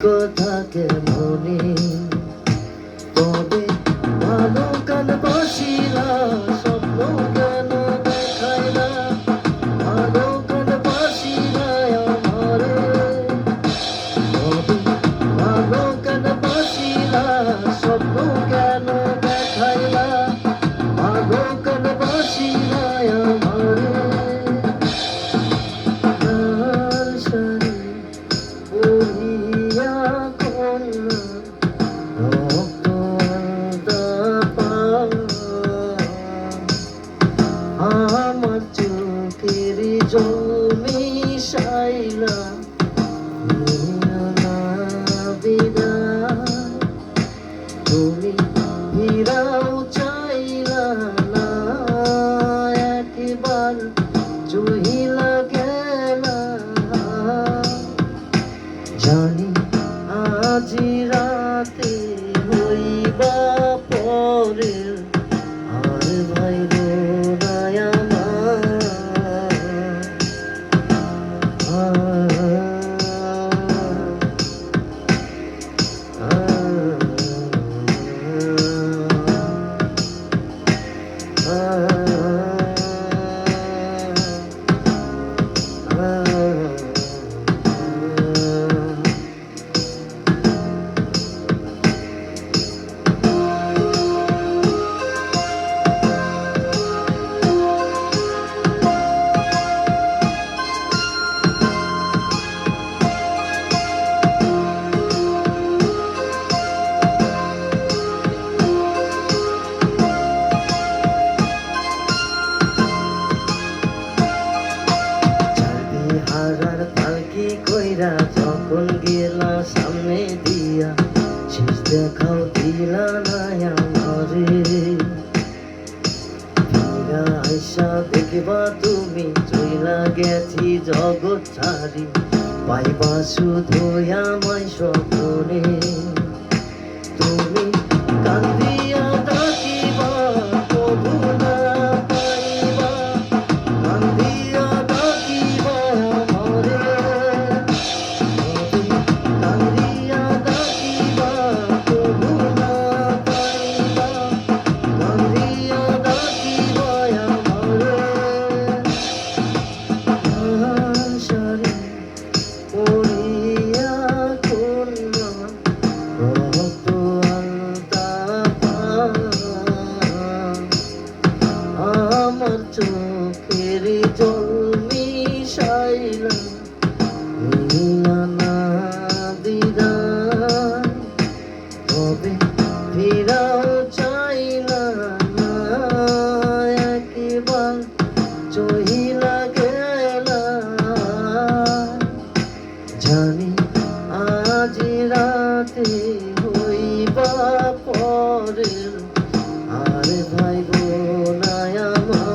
থাকে মনে তবে ভালো কাল বাসিরা স্বপ্ন কেন দেখায় না ভালো কাল বাসিরা আমারে তবে ভালো কাল বাসিরা স্বপ্ন কেন দেখায় না ভালো কাল বাসিরা আমারে আমার চোখের জমি সাইলা তুমি ফিরাও চাইলা না একবার চহিলা গেলা জানি আজি রাতে হইবা পরের আর ভাই রোনায় হারার পালকি কইরা যখন গেলা সামনে দিয়া শেষ দেখাও দিলা না আমারে ফিরা আইসা দেখবা তুমি চইলা গেছি জগৎ ছাড়ি পাইবা শুধু আমায় স্বপ্নে তুমি কান্দিয়া ডাকিবা তবু না পাইবা কান্দিয়া ডাকিবা আমার চোখের জল মিশাইলা না দিদা তবে ফিরাও চাইলা না একবার চহিলা গেলা জানি আজ রাতে হইবা পরের আর ভাই বোনায় আমার